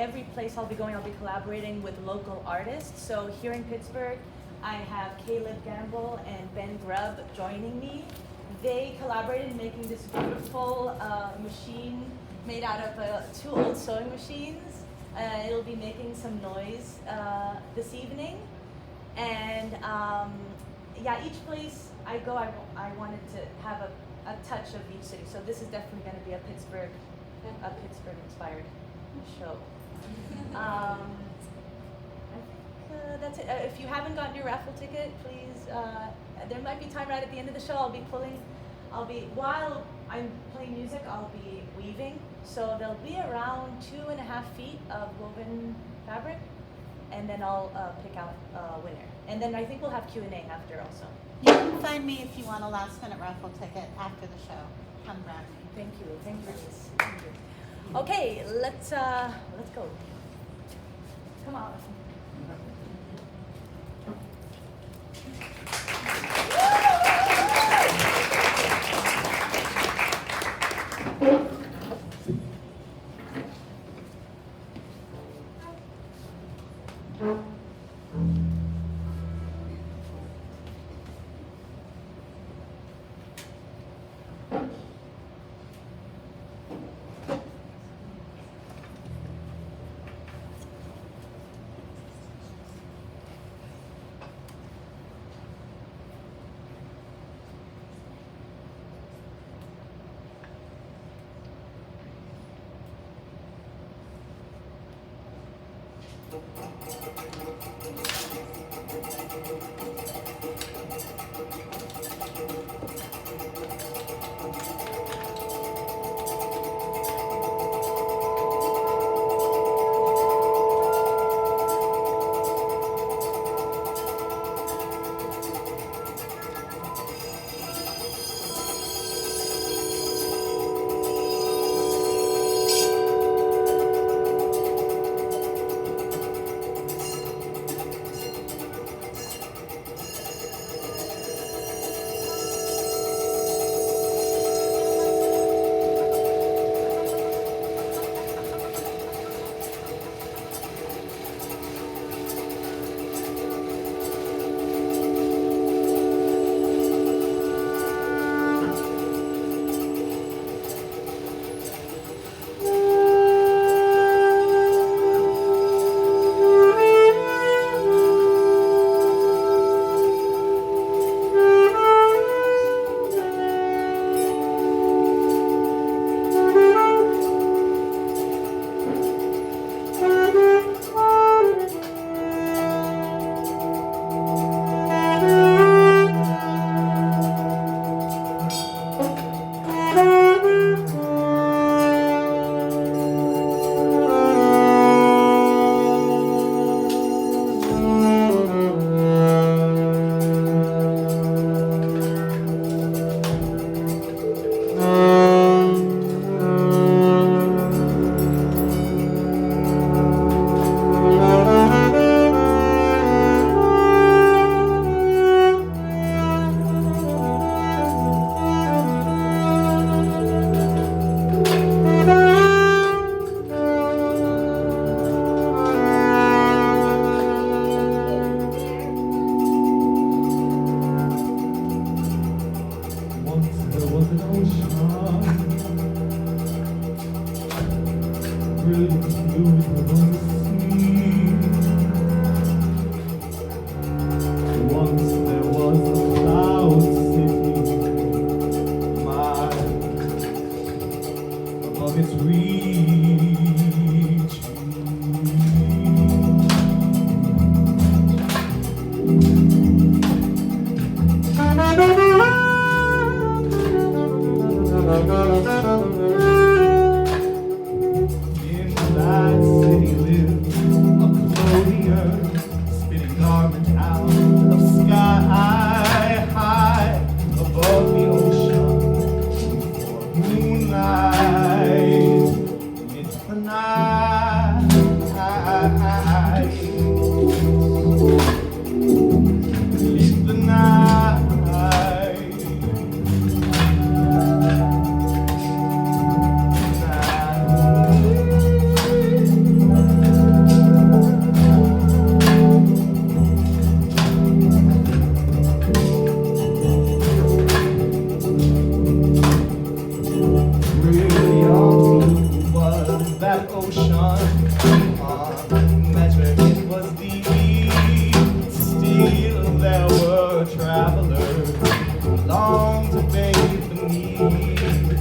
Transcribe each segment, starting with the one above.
Every place I'll be going, I'll be collaborating with local artists. So here in Pittsburgh, I have Caleb Gamble and Ben Grubb joining me. They collaborated in making this beautiful machine made out of 2 old sewing machines. It'll be making some noise this evening. And yeah, each place I go, I wanted to have a touch of each city. So this is definitely going to be a Pittsburgh inspired show. I think that's it. If you haven't gotten your raffle ticket, please, there might be time right at the end of the show. While I'm playing music, I'll be weaving. So there'll be around 2.5 feet of woven fabric, and then I'll pick out a winner. And then I think we'll have Q&A after also. You can find me if you want a last minute raffle ticket after the show. Come grab me. Thank you, Denise. Thank you. Okay, let's go. Come on. unmeasured, it was deep. Still there were travelers who longed to bathe beneath the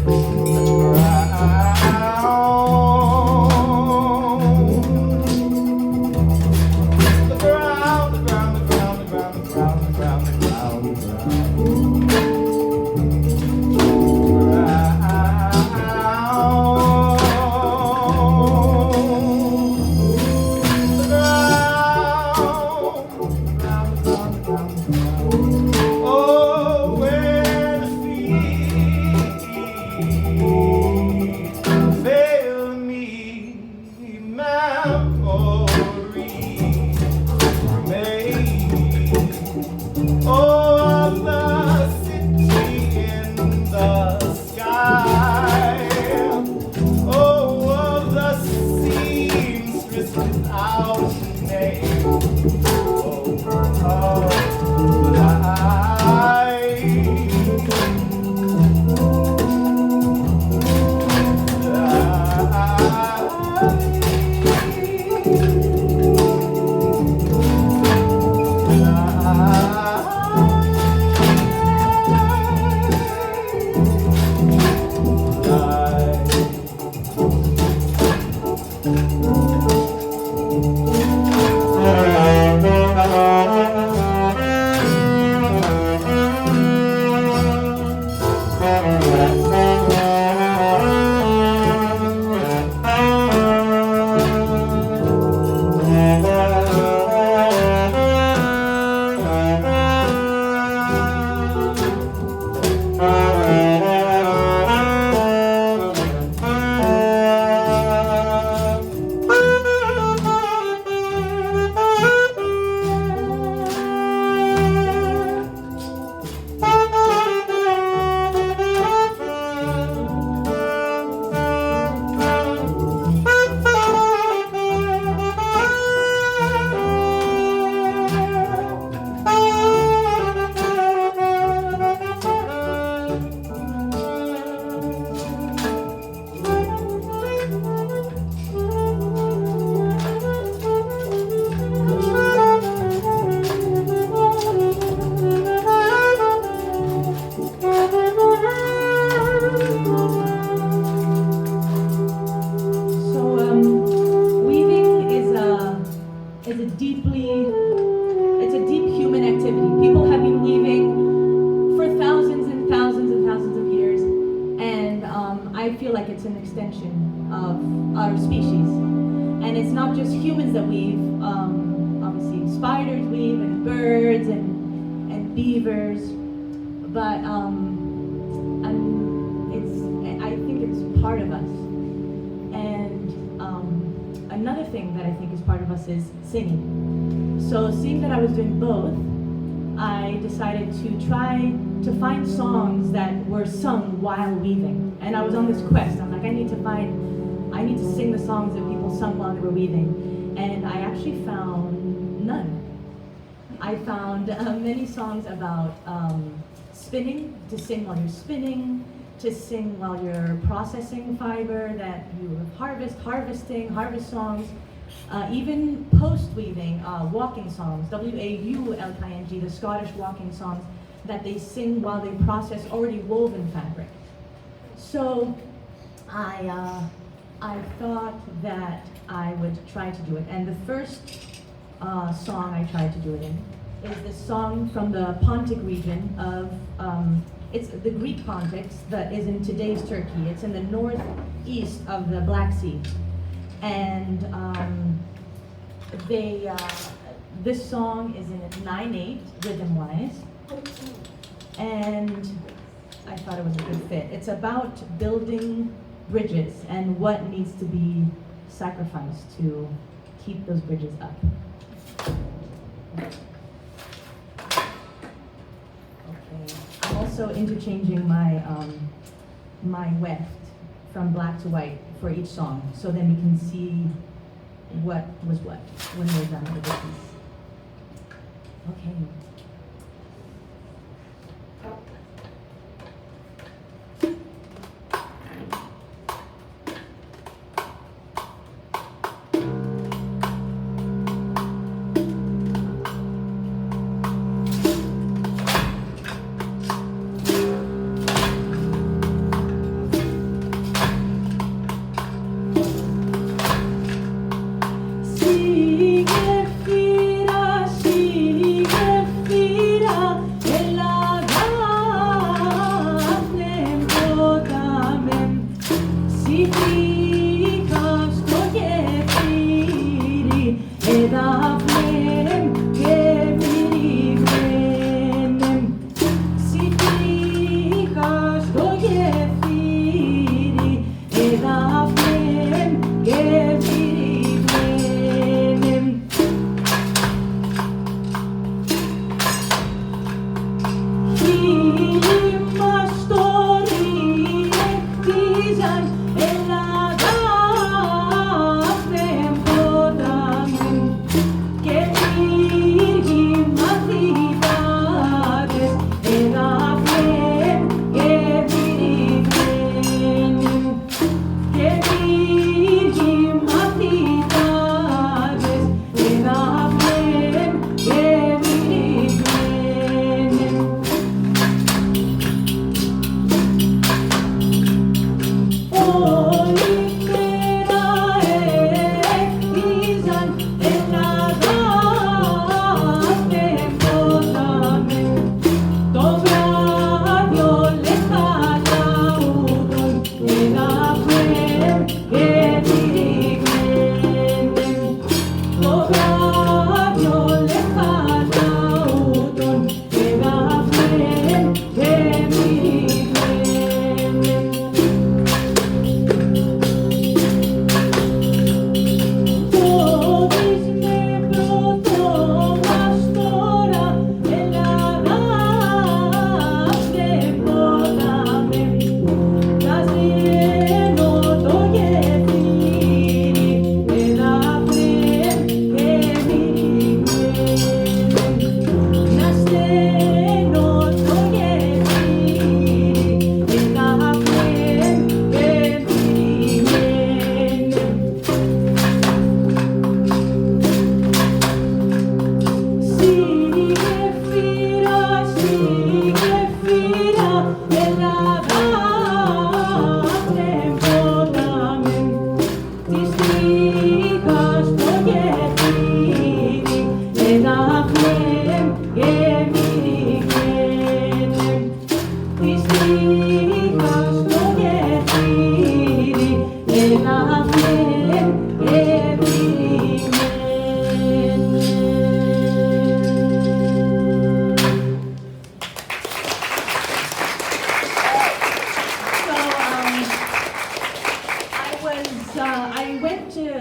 is singing. So seeing that I was doing both, I decided to try to find songs that were sung while weaving. And I was on this quest. I'm like, I need to sing the songs that people sung while they were weaving. And I actually found none. I found many songs about spinning, to sing while you're spinning, to sing while you're processing fiber that you harvest songs. Even post-weaving, walking songs, W-A-U-L-K-I-N-G, the Scottish walking songs that they sing while they process already woven fabric. So I thought that I would try to do it. And the first song I tried to do it in is this song from the Pontic region of, it's the Greek Pontics that is in today's Turkey. It's in the northeast of the Black Sea. And this song is in 9/8 rhythm-wise, and I thought it was a good fit. It's about building bridges and what needs to be sacrificed to keep those bridges up. Okay, I'm also interchanging my my weft from black to white for each song, so then we can see what was what when we're done with the piece. Okay.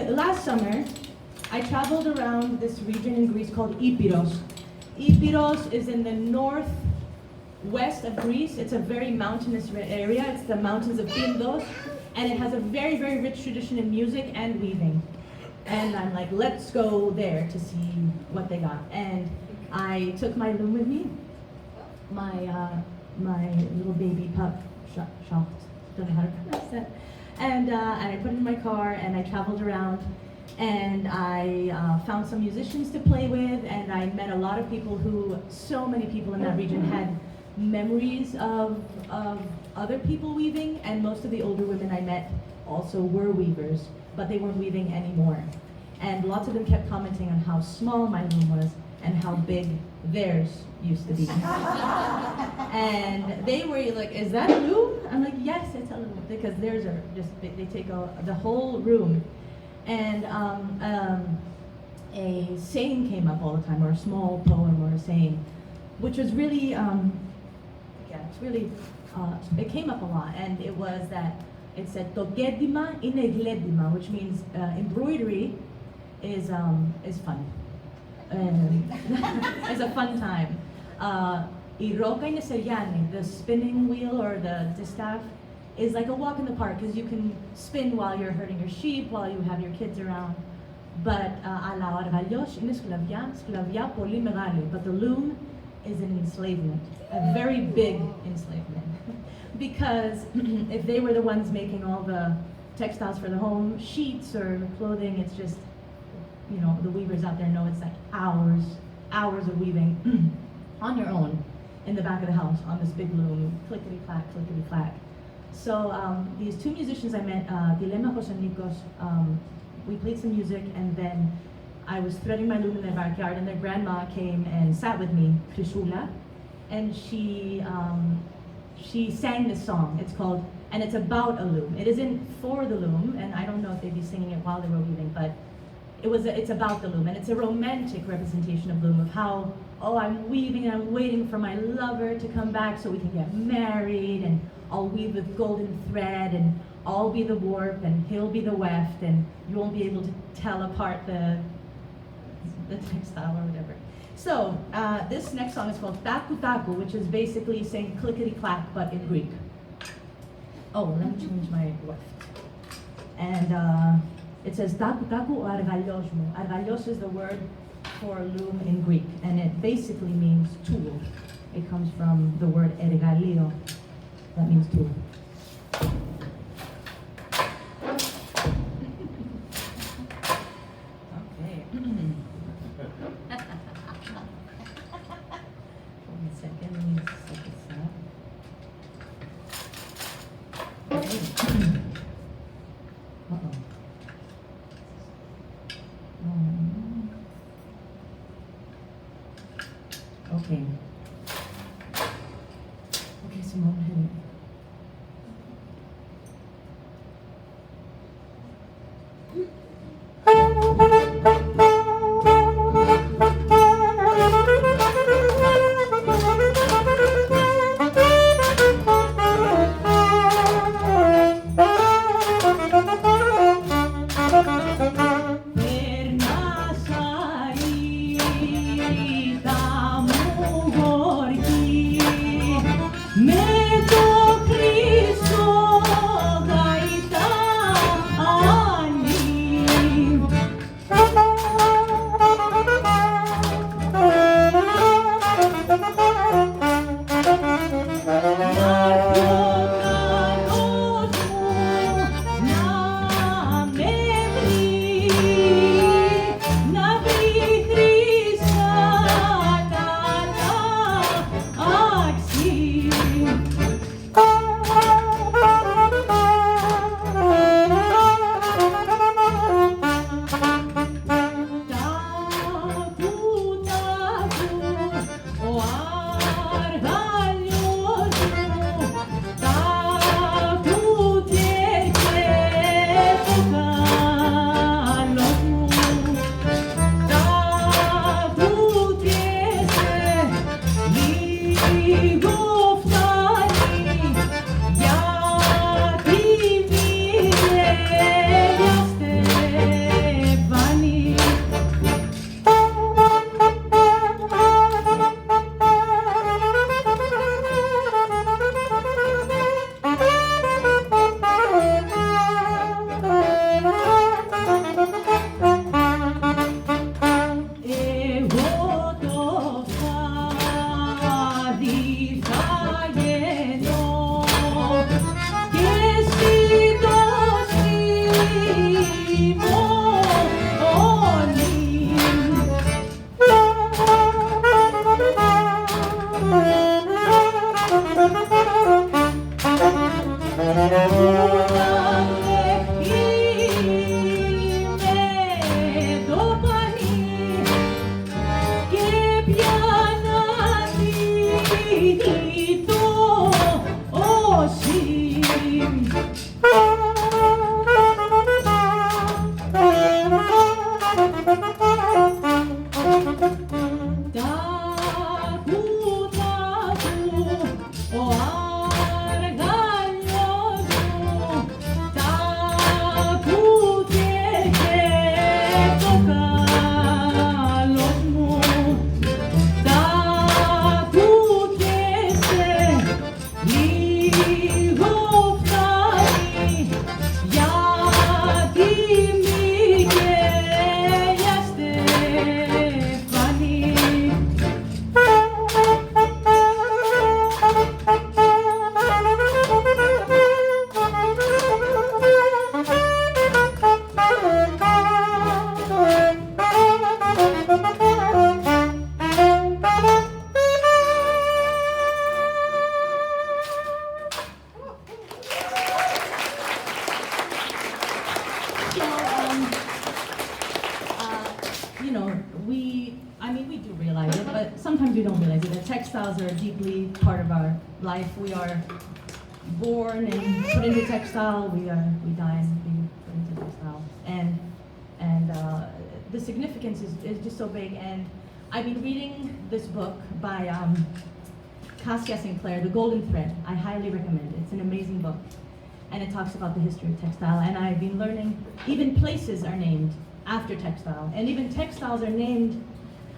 Last summer, I traveled around this region in Greece called Epirus. Epirus is in the northwest of Greece. It's a very mountainous area. It's the mountains of Pindos, and it has a very, very rich tradition in music and weaving. And I'm like, let's go there to see what they got. And I took my Loom with me, my little baby pup, Shocked, don't know how to pronounce that. And I put it in my car, and I traveled around, and I found some musicians to play with, and I met a lot of people so many people in that region had memories of other people weaving, and most of the older women I met also were weavers, but they weren't weaving anymore. And lots of them kept commenting on how small my loom was and how big theirs used to be. And they were like, is that a loom? I'm like, yes, it's a loom, because theirs are just big. They take the whole room. And a saying came up all the time, or a small poem or a saying, which was really, it came up a lot, and it was that it said, "To gedima ine gledima," which means embroidery is fun. It's a fun time. Iroka ine seriani, the spinning wheel or the distaff, is like a walk in the park, because you can spin while you're herding your sheep, while you have your kids around. But αλλά ο αργαλιός είναι σκλαβιά πολύ μεγάλη. But the loom is an enslavement, a very big enslavement. Because if they were the ones making all the textiles for the home, sheets or clothing, it's just, you know, the weavers out there know it's like hours of weaving on your own in the back of the house on this big loom, clickety-clack, clickety-clack. So these two musicians I met, Dilema Nikos, we played some music, and then I was threading my loom in their backyard, and their grandma came and sat with me, Trishula, and she sang this song. It's called, and it's about a loom. It isn't for the loom, and I don't know if they'd be singing it while they were weaving, but it's about the loom, and it's a romantic representation of loom, of how, oh, I'm weaving and I'm waiting for my lover to come back so we can get married, and I'll weave with golden thread, and I'll be the warp and he'll be the weft, and you won't be able to tell apart the textile or whatever. So this next song is called Taku Taku, which is basically saying clickety clack but in Greek. Oh, let me change my weft. And it says Taku Taku o argalios mu. Argalios is the word for loom in Greek, and it basically means tool. It comes from the word ergalio, that means tool. Okay. One second, let me set this up. Uh-oh. Okay. Okay, Simone, hit it. you know, we do realize it, but sometimes we don't realize it. The textiles are deeply part of our life. We are born and put into textile. We die and be put into textile. And the significance is just so big. And I've been reading this book by Cassia Sinclair, The Golden Thread. I highly recommend it. It's an amazing book. And it talks about the history of textile. And I've been learning even places are named after textile. And even textiles are named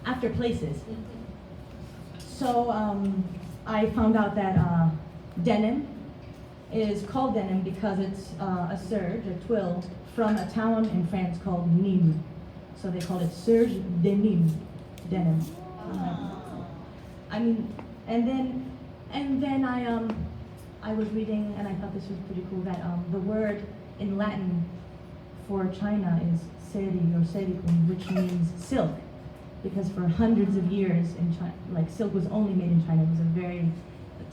after places. So I found out that denim is called denim because it's a serge, a twill, from a town in France called Nîmes. So they called it serge de Nîmes, denim. I mean, and then I was reading, and I thought this was pretty cool, that the word in Latin for China is seri or sericum, which means silk, because for hundreds of years in China, like silk was only made in China. It was a very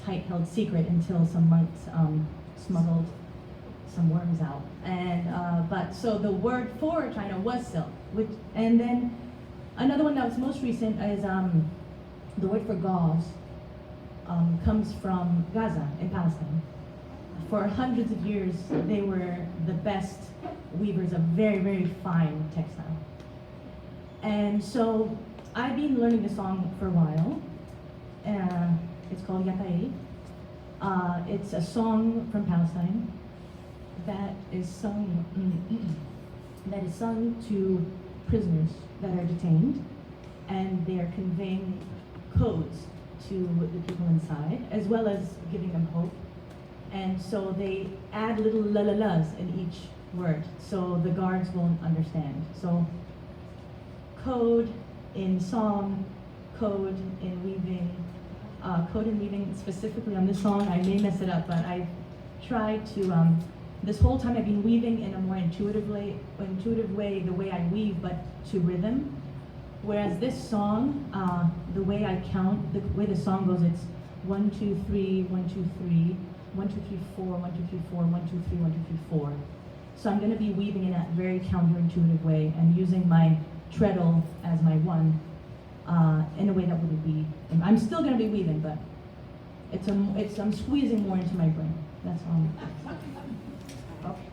tight-held secret until some monks smuggled some worms out. And but so the word for China was silk. And then another one that was most recent is the word for gauze. Comes from Gaza in Palestine. For hundreds of years, they were the best weavers of very, very fine textile. And so I've been learning the song for a while. It's called Yatae. It's a song from Palestine that is sung to prisoners that are detained, and they are conveying codes to the people inside, as well as giving them hope. And so they add little la-la-las in each word, so the guards won't understand. So code in song, code in weaving specifically on this song. I may mess it up, but I tried to, this whole time I've been weaving in a more intuitive way, the way I weave, but to rhythm. Whereas this song, the way I count, the way the song goes, it's 1, 2, 3, 1, 2, 3, 1, 2, 3, 4, 1, 2, 3, 4, 1, 2, 3, 1, 2, 3, 4. So I'm going to be weaving in that very counterintuitive way and using my treadle as my one in a way that wouldn't be. I'm still going to be weaving, but I'm squeezing more into my brain. That's all. Okay.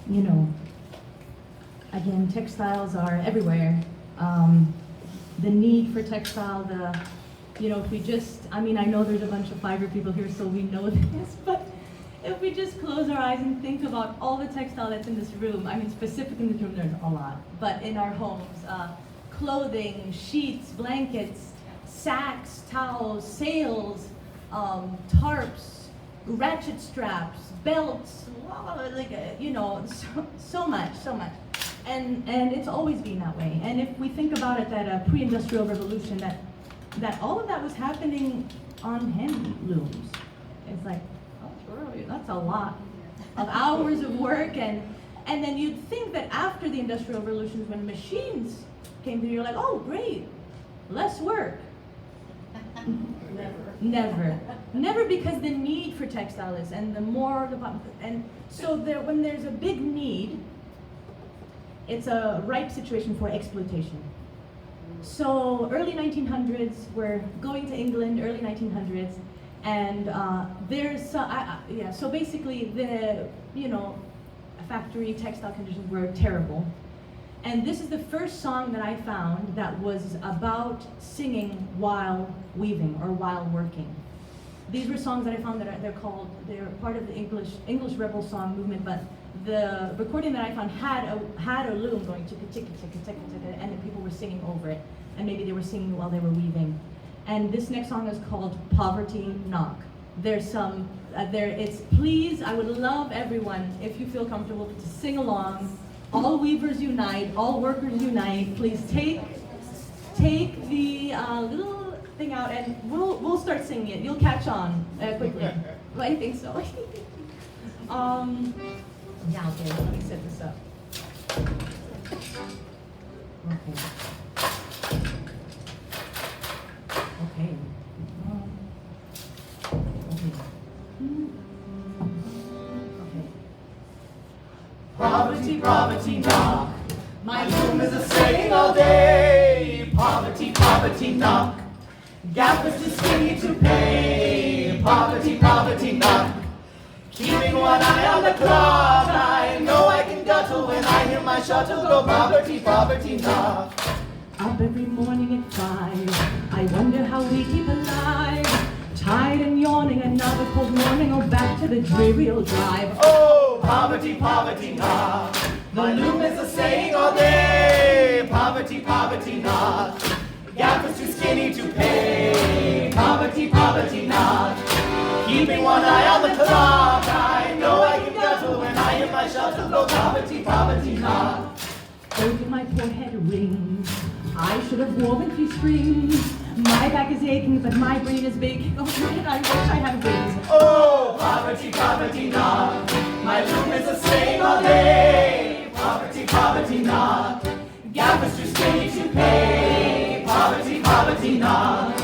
You know, again, textiles are everywhere. The need for textile, if we just, I know there's a bunch of fiber people here, so we know this, but if we just close our eyes and think about all the textile that's in this room, specifically in this room, there's a lot, but in our homes, clothing, sheets, blankets, sacks, towels, sails, tarps, ratchet straps, belts, so much. And it's always been that way. And if we think about it, that pre-industrial revolution, that all of that was happening on hand looms. It's like, that's a lot of hours of work. And then you'd think that after the industrial revolution, when machines came through, you're like, oh, great, less work. Never, because the need for textile is, and the more and so when there's a big need, it's a ripe situation for exploitation. So early 1900s, we're going to England, early 1900s, and so basically the factory textile conditions were terrible. And this is the first song that I found that was about singing while weaving or while working. These were songs that I found that they're part of the English rebel song movement, but the recording that I found had a loom going ticka ticka ticka ticka ticka, and then people were singing over it, and maybe they were singing while they were weaving. And this next song is called Poverty Knock. There's some it's please, I would love everyone, if you feel comfortable, to sing along. All weavers unite, all workers unite. Please take the little thing out, and we'll start singing it. You'll catch on quickly. I think so. Yeah, okay, let me set this up. Okay. Poverty, poverty, knock. My loom is a saying all day. Poverty, poverty, knock. Gap is too skinny to pay. Poverty, poverty, knock. Keeping one eye on the clock. I know I can guttle when I hear my shuttle go. Poverty, poverty, knock. Up every morning at 5. I wonder how we keep alive. Tired and yawning, another cold morning. Oh, back to the dreary old drive. Oh, poverty, poverty, knock. My loom is a saying all day. Poverty, poverty, knock. Gap is too skinny to pay. Poverty, poverty, knock. Keeping one eye on the clock. I know I can guttle when I hear my shuttle go. Poverty, poverty, knock. Over my forehead rings. I should have woven 3 strings. My back is aching, but my brain is big. Oh, man, I wish I had wings. Oh, poverty, poverty, knock. My loom is a saying all day. Poverty, poverty, knock. Gap is too skinny to pay. Poverty, poverty, knock.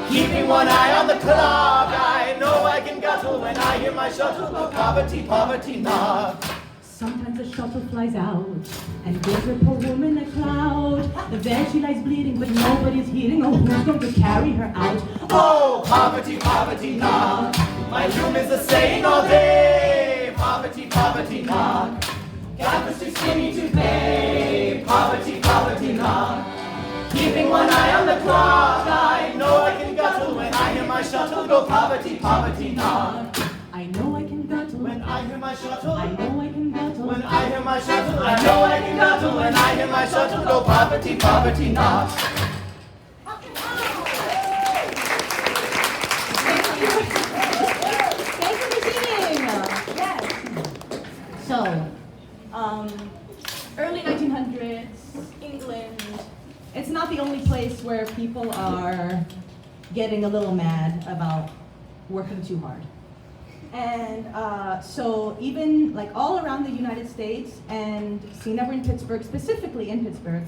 Keeping one eye on the clock. I know I can guttle when I hear my shuttle go. Poverty, poverty, knock. Sometimes the shuttle flies out and gives her poor woman a cloud. Then she lies bleeding, but nobody's heeding. Oh, who's going to carry her out? Oh, poverty, poverty, knock. My loom is a saying all day. Poverty, poverty, knock. Gap is too skinny to pay. Poverty, poverty, knock. Keeping one eye on the clock. I know I can guttle when I hear my shuttle go. Poverty, poverty, knock. I know I can guttle when I hear my shuttle. I know I can guttle when I hear my shuttle. I know I can guttle when I hear my shuttle go. Poverty, poverty, knock. Thank you for singing. Yes. So, early 1900s, England. It's not the only place where people are getting a little mad about working too hard. And so even like all around the United States and seen never in Pittsburgh, specifically in Pittsburgh,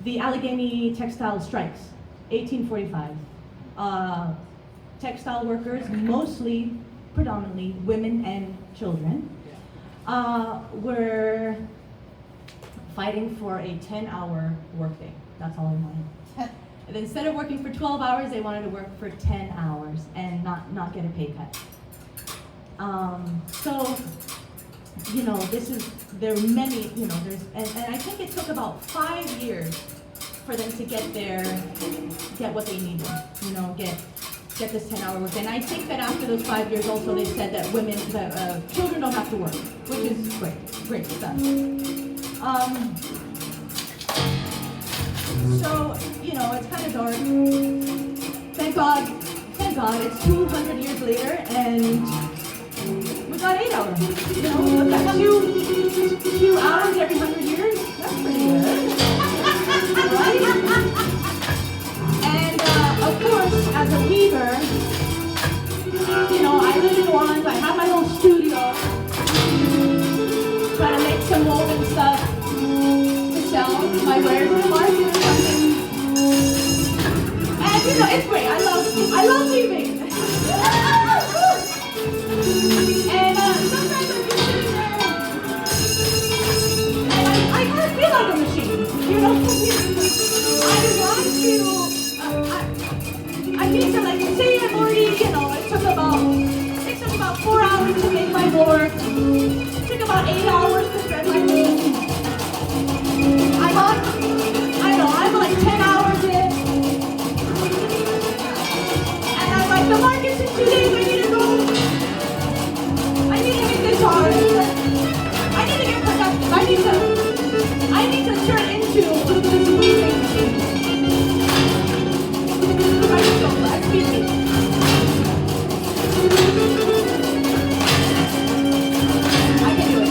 the Allegheny textile strikes, 1845. Textile workers, mostly, predominantly women and children, were fighting for a 10-hour workday. That's all they wanted. And instead of working for 12 hours, they wanted to work for 10 hours and not get a pay cut. So, you know, there are many, you know, and I think it took about 5 years for them to get what they needed, you know, get this 10-hour work. And I think that after those 5 years also they said that children don't have to work, which is great stuff. So, you know, it's kind of dark. Thank God, it's 200 years later, and we got 8 hours. You know, that's 2 hours every 100 years. That's pretty good, right? And of course, as a weaver, you know, I live in New Orleans. I have my own studio, trying to make some woven stuff to sell my wares in the market or something. And you know, it's great. I love weaving. And sometimes I'm just sitting there, and I kind of feel like a machine. You know, I need to like say I've already, you know, it took about 4 hours to make my board. It took about 8 hours to thread my loom. I'm like 10 hours in. And I'm like, the market's in 2 days, I need to go. I need to make this hard. I need to get productive. I need to turn into this weaving machine. I'm so glad. I can do it.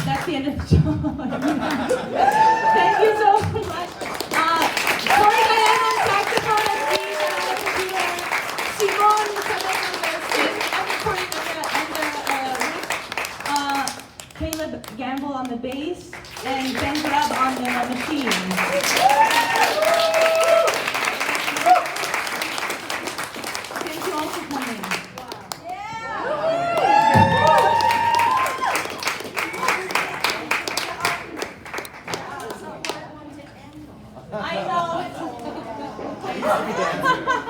That's the end of the show. Thank you so much. Cory Diane on saxophone and computer. Simon Caleb Gamble on the bass, and Ben Grubb on the machine. I know. I used to be dancing.